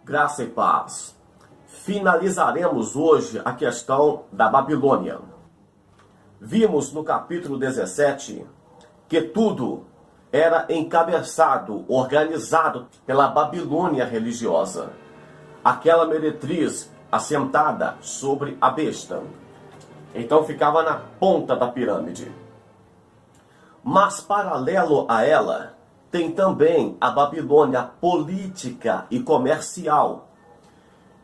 Graça e paz. Finalizaremos hoje a questão da Babilônia. Vimos no capítulo 17 que tudo era encabeçado, organizado pela Babilônia religiosa, aquela meretriz assentada sobre a besta. Então ficava na ponta da pirâmide. Mas paralelo a ela, tem também a Babilônia política e comercial.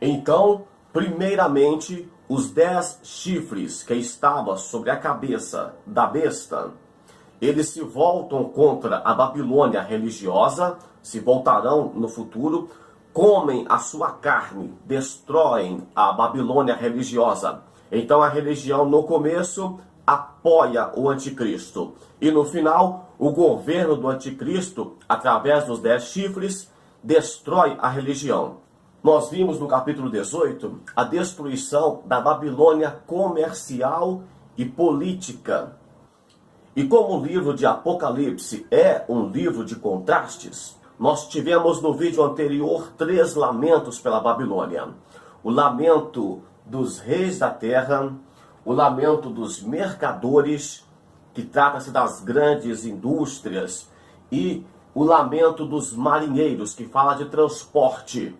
Então, primeiramente, os 10 chifres que estavam sobre a cabeça da besta, eles se voltam contra a Babilônia religiosa, se voltarão no futuro, comem a sua carne, destroem a Babilônia religiosa. Então a religião no começo apoia o anticristo. E no final, o governo do anticristo, através dos 10 chifres, destrói a religião. Nós vimos no capítulo 18 a destruição da Babilônia comercial e política. E como o livro de Apocalipse é um livro de contrastes, nós tivemos no vídeo anterior 3 lamentos pela Babilônia. O lamento dos reis da terra, o lamento dos mercadores, que trata-se das grandes indústrias, e o lamento dos marinheiros, que fala de transporte.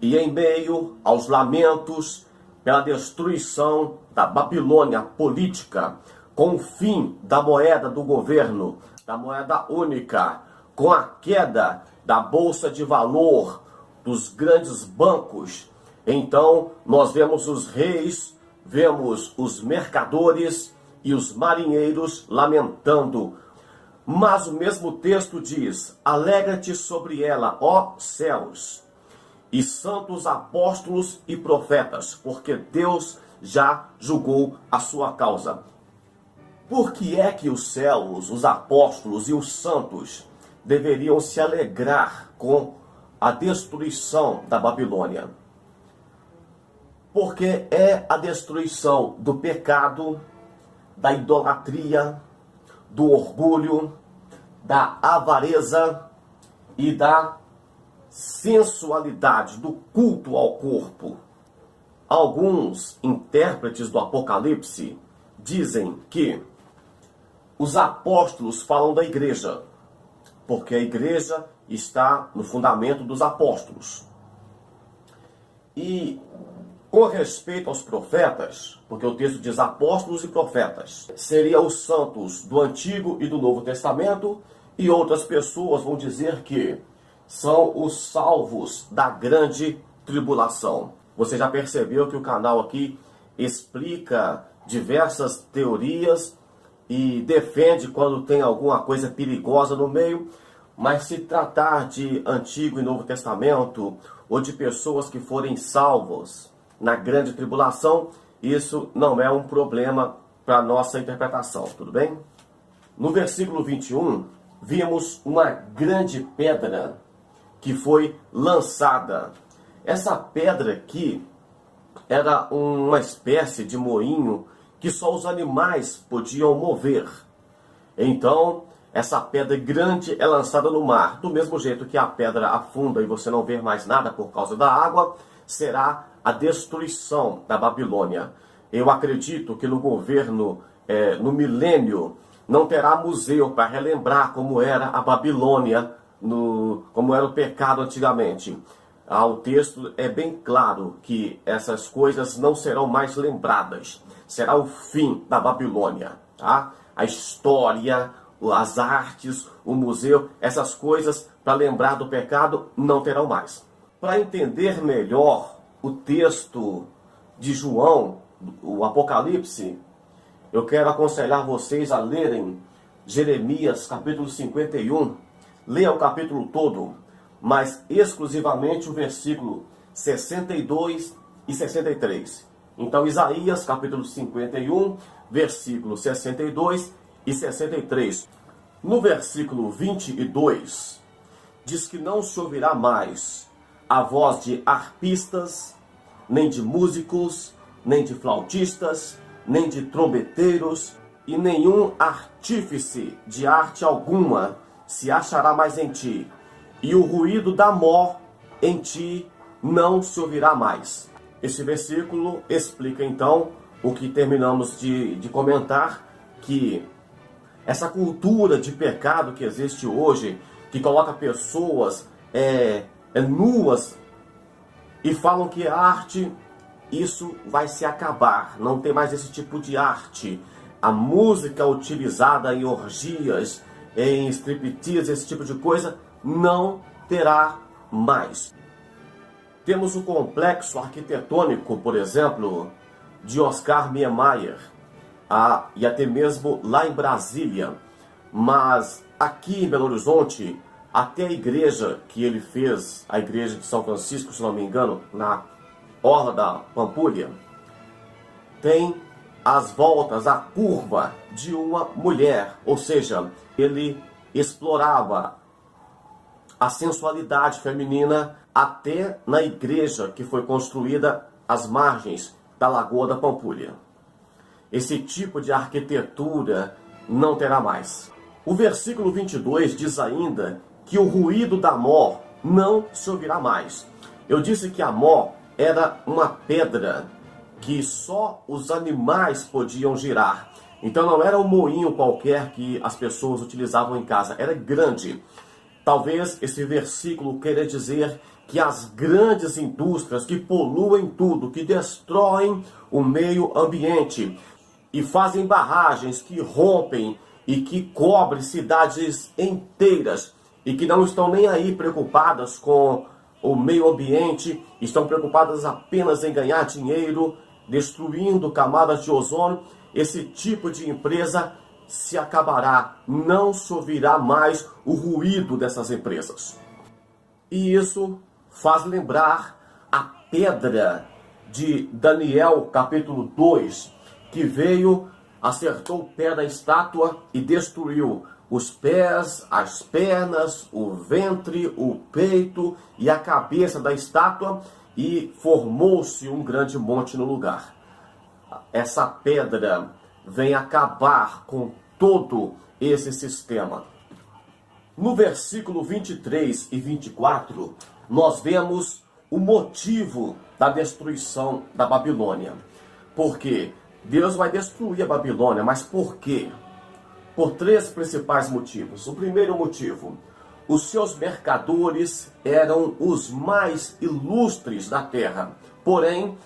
E em meio aos lamentos pela destruição da Babilônia política, com o fim da moeda do governo, da moeda única, com a queda da bolsa de valor dos grandes bancos, então nós vemos os reis, vemos os mercadores e os marinheiros lamentando. Mas o mesmo texto diz: alegra-te sobre ela, ó céus, e santos apóstolos e profetas, porque Deus já julgou a sua causa. Por que é que os céus, os apóstolos e os santos deveriam se alegrar com a destruição da Babilônia? Porque é a destruição do pecado, da idolatria, do orgulho, da avareza e da sensualidade, do culto ao corpo. Alguns intérpretes do Apocalipse dizem que os apóstolos falam da igreja, porque a igreja está no fundamento dos apóstolos. E com respeito aos profetas, porque o texto diz apóstolos e profetas, seriam os santos do Antigo e do Novo Testamento, e outras pessoas vão dizer que são os salvos da grande tribulação. Você já percebeu que o canal aqui explica diversas teorias e defende quando tem alguma coisa perigosa no meio, mas se tratar de Antigo e Novo Testamento, ou de pessoas que forem salvos na grande tribulação, isso não é um problema para a nossa interpretação, tudo bem? No versículo 21, vimos uma grande pedra que foi lançada. Essa pedra aqui era uma espécie de moinho que só os animais podiam mover. Então, essa pedra grande é lançada no mar. Do mesmo jeito que a pedra afunda e você não vê mais nada por causa da água, será a destruição da Babilônia. Eu acredito que no governo, no milênio, não terá museu para relembrar como era a Babilônia, como era o pecado antigamente. O texto é bem claro que essas coisas não serão mais lembradas. Será o fim da Babilônia. Tá? A história, as artes, o museu, essas coisas para lembrar do pecado não terão mais. Para entender melhor o texto de João, o Apocalipse, eu quero aconselhar vocês a lerem Jeremias capítulo 51. Leia o capítulo todo, mas exclusivamente o versículo 62 e 63. Então, Isaías, capítulo 51, versículo 62 e 63. No versículo 22, diz que não se ouvirá mais a voz de arpistas, nem de músicos, nem de flautistas, nem de trombeteiros, e nenhum artífice de arte alguma se achará mais em ti, e o ruído da mó em ti não se ouvirá mais. Esse versículo explica então o que terminamos de comentar, que essa cultura de pecado que existe hoje, que coloca pessoas nuas e falam que a arte, isso vai se acabar, não tem mais esse tipo de arte. A música utilizada em orgias, em striptease, esse tipo de coisa, não terá mais. Temos o complexo arquitetônico, por exemplo, de Oscar Niemeyer, e até mesmo lá em Brasília. Mas aqui em Belo Horizonte, até a igreja que ele fez, a igreja de São Francisco, se não me engano, na orla da Pampulha, tem as voltas, a curva de uma mulher. Ou seja, ele explorava a sensualidade feminina até na igreja que foi construída às margens da Lagoa da Pampulha. Esse tipo de arquitetura não terá mais. O versículo 22 diz ainda que o ruído da mó não se ouvirá mais. Eu disse que a mó era uma pedra que só os animais podiam girar. Então não era um moinho qualquer que as pessoas utilizavam em casa, era grande. Talvez esse versículo queira dizer que as grandes indústrias que poluem tudo, que destroem o meio ambiente e fazem barragens que rompem e que cobrem cidades inteiras e que não estão nem aí preocupadas com o meio ambiente, estão preocupadas apenas em ganhar dinheiro, destruindo camadas de ozônio, esse tipo de empresa se acabará, não se ouvirá mais o ruído dessas empresas. E isso faz lembrar a pedra de Daniel, capítulo 2, que veio, acertou o pé da estátua e destruiu os pés, as pernas, o ventre, o peito e a cabeça da estátua, e formou-se um grande monte no lugar. Essa pedra vem acabar com todo esse sistema. No versículo 23 e 24, nós vemos o motivo da destruição da Babilônia. Porque Deus vai destruir a Babilônia, mas por quê? Por três principais motivos. O primeiro motivo: os seus mercadores eram os mais ilustres da terra, porém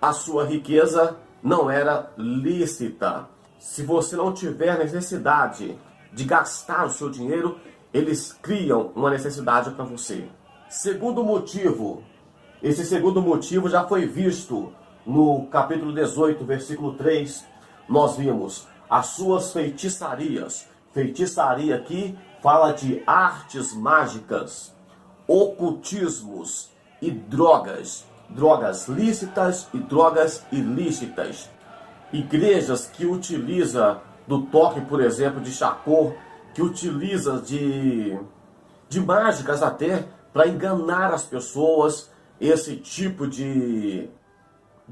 a sua riqueza não era lícita. Se você não tiver necessidade de gastar o seu dinheiro, eles criam uma necessidade para você. Segundo motivo, esse segundo motivo já foi visto no capítulo 18, versículo 3. Nós vimos as suas feitiçarias. Feitiçaria aqui fala de artes mágicas, ocultismos e drogas. Drogas lícitas e drogas ilícitas. Igrejas que utilizam do toque, por exemplo, de Chacô, que utiliza de mágicas até para enganar as pessoas, esse tipo de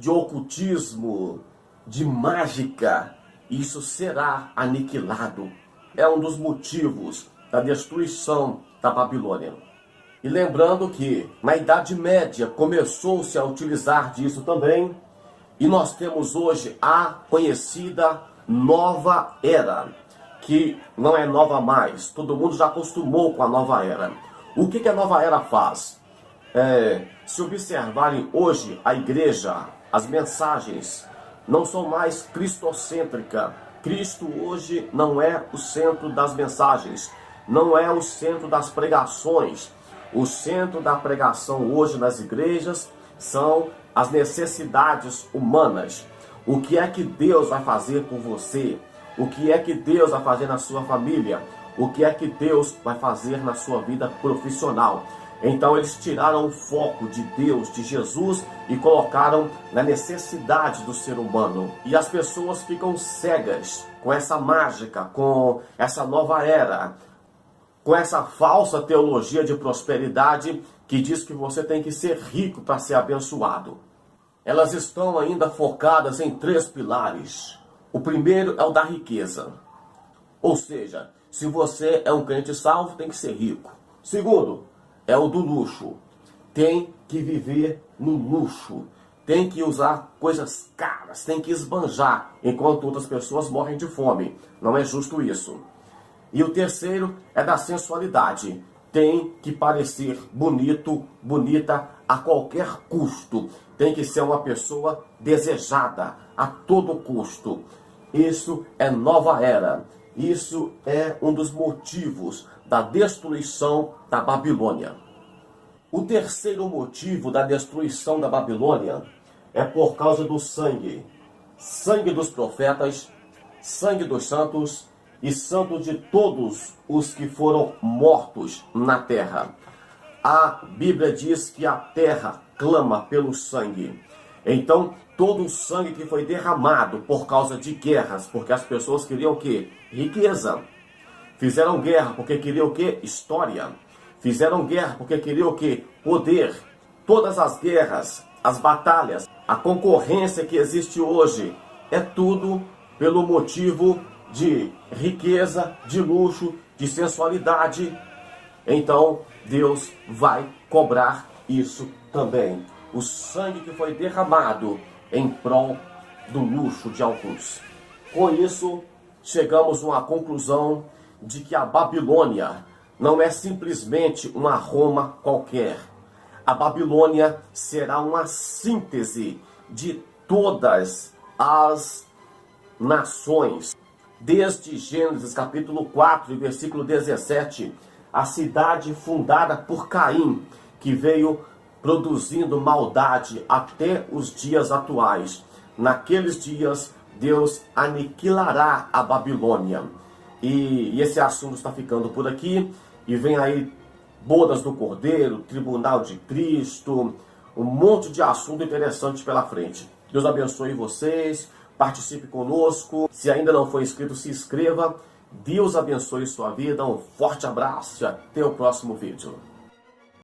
ocultismo, de mágica, isso será aniquilado. É um dos motivos da destruição da Babilônia. E lembrando que na Idade Média começou-se a utilizar disso também, e nós temos hoje a conhecida Nova Era, que não é nova mais, todo mundo já acostumou com a Nova Era. O que a Nova Era faz? Se observarem hoje a igreja, as mensagens não são mais cristocêntricas. Cristo hoje não é o centro das mensagens, não é o centro das pregações. O centro da pregação hoje nas igrejas são as necessidades humanas. O que é que Deus vai fazer por você? O que é que Deus vai fazer na sua família? O que é que Deus vai fazer na sua vida profissional? Então eles tiraram o foco de Deus, de Jesus, e colocaram na necessidade do ser humano. E as pessoas ficam cegas com essa mágica, com essa nova era, com essa falsa teologia de prosperidade que diz que você tem que ser rico para ser abençoado. Elas estão ainda focadas em três pilares. O primeiro é o da riqueza. Ou seja, se você é um crente salvo, tem que ser rico. Segundo, é o do luxo. tem que viver no luxo, tem que usar coisas caras, tem que esbanjar, enquanto outras pessoas morrem de fome. Não é justo isso. E o terceiro é da sensualidade. Tem que parecer bonito, bonita a qualquer custo. Tem que ser uma pessoa desejada a todo custo. Isso é nova era. Isso é um dos motivos da destruição da Babilônia. O terceiro motivo da destruição da Babilônia é por causa do sangue. Sangue dos profetas, sangue dos santos e santo de todos os que foram mortos na terra. A Bíblia diz que a terra clama pelo sangue. Então, todo o sangue que foi derramado por causa de guerras, porque as pessoas queriam o quê? Riqueza. Fizeram guerra porque queriam o quê? História. Fizeram guerra porque queriam o quê? Poder. Todas as guerras, as batalhas, a concorrência que existe hoje, é tudo pelo motivo de riqueza, de luxo, de sensualidade. Então, Deus vai cobrar isso também. O sangue que foi derramado em prol do luxo de alguns. Com isso, chegamos a uma conclusão de que a Babilônia não é simplesmente uma Roma qualquer. A Babilônia será uma síntese de todas as nações. Desde Gênesis capítulo 4, versículo 17, a cidade fundada por Caim, que veio produzindo maldade até os dias atuais. Naqueles dias, Deus aniquilará a Babilônia. E esse assunto está ficando por aqui. E vem aí bodas do Cordeiro, tribunal de Cristo, um monte de assunto interessante pela frente. Deus abençoe vocês, participe conosco. Se ainda não for inscrito, se inscreva. Deus abençoe sua vida, um forte abraço e até o próximo vídeo.